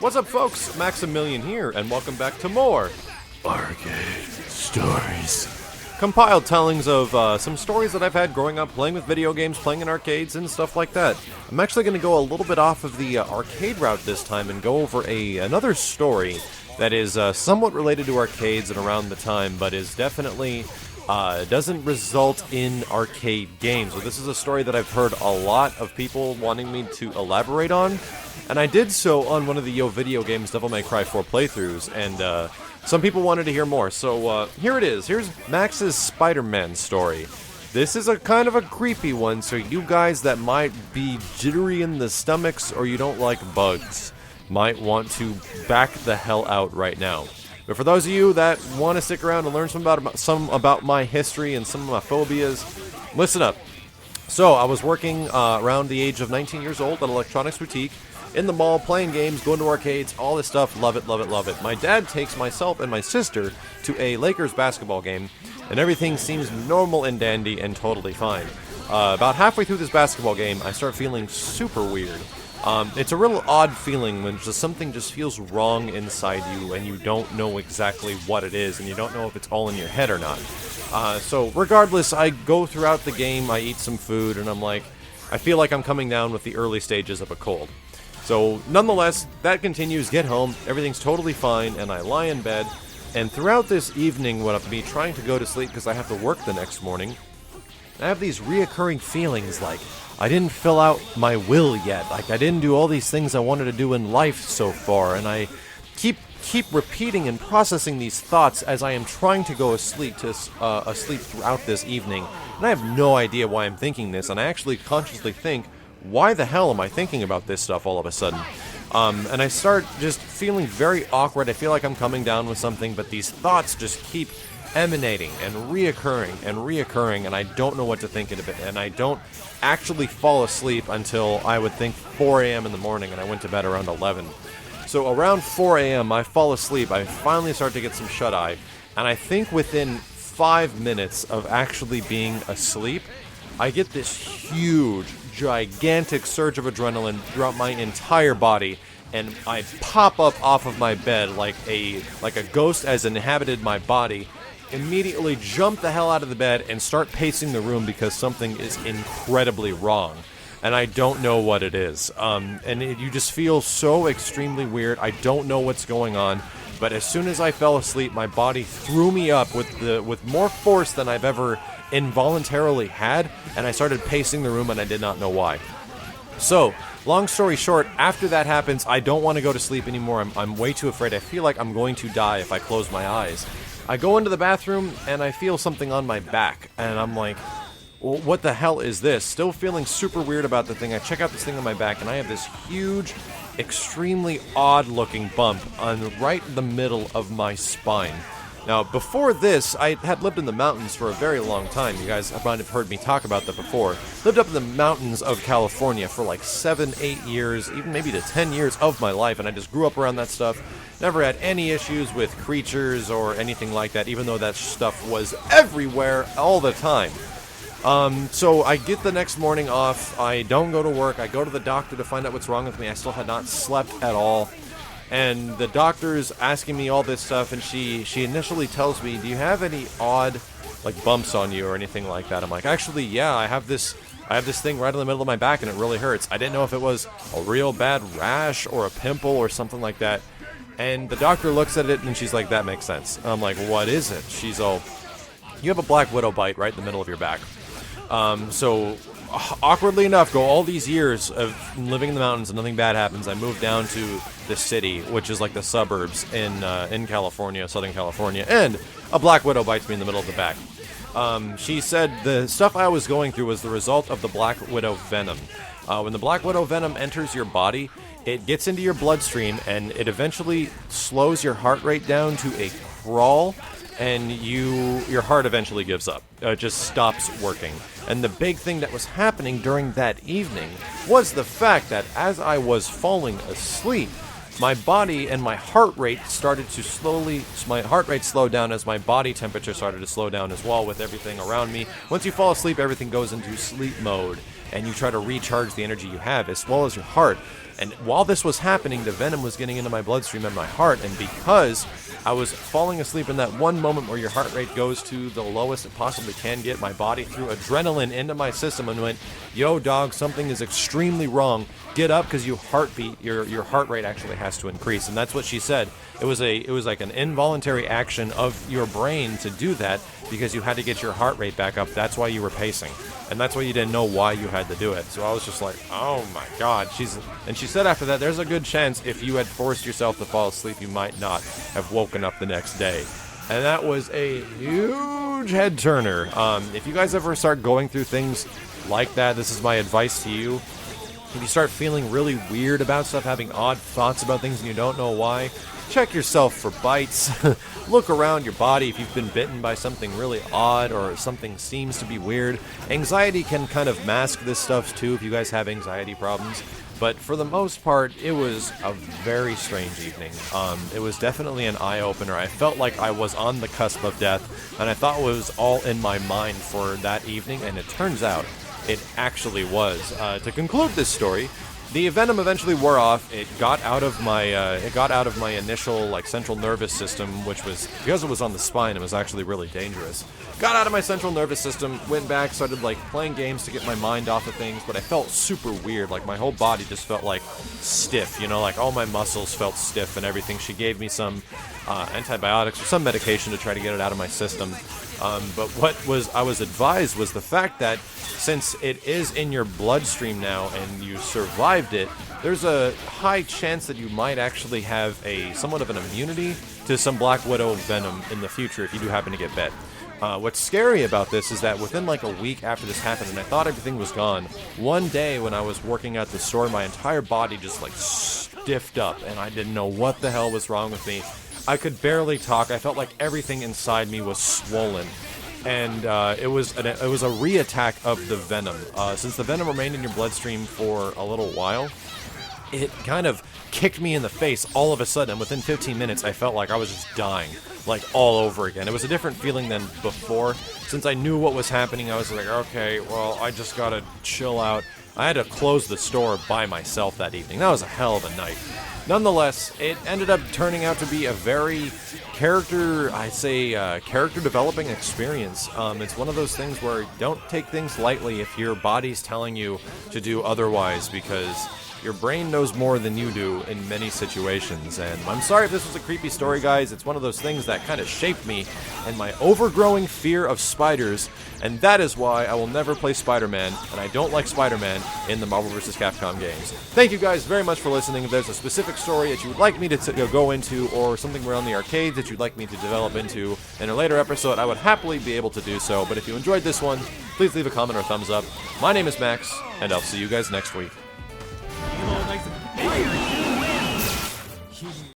What's up, folks? Maximilian here, and welcome back to more Arcade Stories. compiled tellings of some stories that I've had growing up playing with video games, playing in arcades, and stuff like that. I'm actually going to go a little bit off of the arcade route this time and go over another story that is somewhat related to arcades and around the time, but is definitely doesn't result in arcade games. So this is a story that I've heard a lot of people wanting me to elaborate on, and I did so on one of the Yo Video Games Devil May Cry 4 playthroughs, and some people wanted to hear more, so here it is. Here's Max's Spiderman story. This is a kind of a creepy one, so you guys that might be jittery in the stomachs or you don't like bugs might want to back the hell out right now. But for those of you that want to stick around and learn some about my history and some of my phobias, listen up. So, I was working around the age of 19 years old at an electronics boutique, in the mall, playing games, going to arcades, all this stuff. Love it, love it, love it. My dad takes myself and my sister to a Lakers basketball game, and everything seems normal and dandy and totally fine. About halfway through this basketball game, I start feeling super weird. It's a real odd feeling when just something just feels wrong inside you and you don't know exactly what it is and you don't know if it's all in your head or not. So regardless, I go throughout the game, I eat some food, and I'm like, I feel like I'm coming down with the early stages of a cold. So nonetheless, that continues, get home, everything's totally fine, and I lie in bed, and throughout this evening, when I'm trying to go to sleep because I have to work the next morning, I have these reoccurring feelings like, I didn't fill out my will yet, like I didn't do all these things I wanted to do in life so far, and I keep repeating and processing these thoughts as I am trying to go asleep throughout this evening, and I have no idea why I'm thinking this, and I actually consciously think, why the hell am I thinking about this stuff all of a sudden? And I start just feeling very awkward, I feel like I'm coming down with something, but these thoughts just keep emanating and reoccurring, and I don't know what to think of it, and I don't actually fall asleep until I would think 4 a.m. in the morning, and I went to bed around 11. So around 4 a.m. I fall asleep, I finally start to get some shut-eye, and I think within 5 minutes of actually being asleep, I get this huge, gigantic surge of adrenaline throughout my entire body, and I pop up off of my bed like a ghost has inhabited my body, immediately jump the hell out of the bed and start pacing the room because something is incredibly wrong, and I don't know what it is. You just feel so extremely weird. I don't know what's going on, but as soon as I fell asleep, my body threw me up with more force than I've ever involuntarily had, and I started pacing the room, and I did not know why. So, long story short, after that happens, I don't want to go to sleep anymore. I'm way too afraid. I feel like I'm going to die if I close my eyes. I go into the bathroom, and I feel something on my back, and I'm like, well, what the hell is this? Still feeling super weird about the thing. I check out this thing on my back, and I have this huge, extremely odd-looking bump on right the middle of my spine. Now, before this, I had lived in the mountains for a very long time. You guys might have heard me talk about that before. Lived up in the mountains of California for like 7, 8 years, even maybe to 10 years of my life, and I just grew up around that stuff. Never had any issues with creatures or anything like that, even though that stuff was everywhere all the time. So I get the next morning off, I don't go to work, I go to the doctor to find out what's wrong with me. I still had not slept at all. And the doctor's asking me all this stuff, and she initially tells me, do you have any odd, like, bumps on you or anything like that? I'm like, actually, yeah, I have this thing right in the middle of my back, and it really hurts. I didn't know if it was a real bad rash or a pimple or something like that. And the doctor looks at it, and she's like, that makes sense. I'm like, what is it? She's all, you have a black widow bite right in the middle of your back. So awkwardly enough, go all these years of living in the mountains and nothing bad happens. I moved down to the city, which is like the suburbs in California, Southern California, and a black widow bites me in the middle of the back. She said the stuff I was going through was the result of the black widow venom. When the black widow venom enters your body, it gets into your bloodstream and it eventually slows your heart rate down to a crawl, and your heart eventually gives up. It just stops working. And the big thing that was happening during that evening was the fact that as I was falling asleep, my body and my heart rate slowed down as my body temperature started to slow down as well with everything around me. Once you fall asleep, everything goes into sleep mode, and you try to recharge the energy you have, as well as your heart. And while this was happening, the venom was getting into my bloodstream and my heart, and because I was falling asleep in that one moment where your heart rate goes to the lowest it possibly can get, my body threw adrenaline into my system and went, yo dog, something is extremely wrong. Get up, because your heart rate actually has to increase. And that's what she said. It was like an involuntary action of your brain to do that, because you had to get your heart rate back up. That's why you were pacing, and that's why you didn't know why you had to do it. So I was just like, oh my god. And she said after that, there's a good chance if you had forced yourself to fall asleep, you might not have woken up the next day. And that was a huge head turner. If you guys ever start going through things like that, this is my advice to you. If you start feeling really weird about stuff, having odd thoughts about things and you don't know why, check yourself for bites. Look around your body if you've been bitten by something really odd or something seems to be weird. Anxiety can kind of mask this stuff too if you guys have anxiety problems. But for the most part, it was a very strange evening. It was definitely an eye-opener. I felt like I was on the cusp of death, and I thought it was all in my mind for that evening, and it turns out it actually was. To conclude this story, the venom eventually wore off. It got out of my initial central nervous system, which was, because it was on the spine, it was actually really dangerous. Got out of my central nervous system, went back, started playing games to get my mind off of things, but I felt super weird. My whole body just felt stiff, all my muscles felt stiff and everything. She gave me some antibiotics or some medication to try to get it out of my system. But what I was advised was the fact that since it is in your bloodstream now and you survived it, there's a high chance that you might actually have somewhat of an immunity to some Black Widow venom in the future if you do happen to get bit. What's scary about this is that within a week after this happened, and I thought everything was gone, one day when I was working at the store, my entire body just stiffed up, and I didn't know what the hell was wrong with me. I could barely talk. I felt like everything inside me was swollen, and it was a re-attack of the venom. Since the venom remained in your bloodstream for a little while, it kind of kicked me in the face all of a sudden. Within 15 minutes, I felt like I was just dying, all over again. It was a different feeling than before. Since I knew what was happening, I was like, okay, well, I just gotta chill out. I had to close the store by myself that evening. That was a hell of a night. Nonetheless, it ended up turning out to be a very character developing experience. It's one of those things where don't take things lightly if your body's telling you to do otherwise, because your brain knows more than you do in many situations. And I'm sorry if this was a creepy story, guys. It's one of those things that kind of shaped me and my overgrowing fear of spiders, and that is why I will never play Spider-Man, and I don't like Spider-Man in the Marvel vs. Capcom games. Thank you guys very much for listening. If there's a specific story that you would like me to go into, or something around the arcades that you'd like me to develop into in a later episode, I would happily be able to do so. But if you enjoyed this one, please leave a comment or a thumbs up. My name is Max, and I'll see you guys next week. Nice and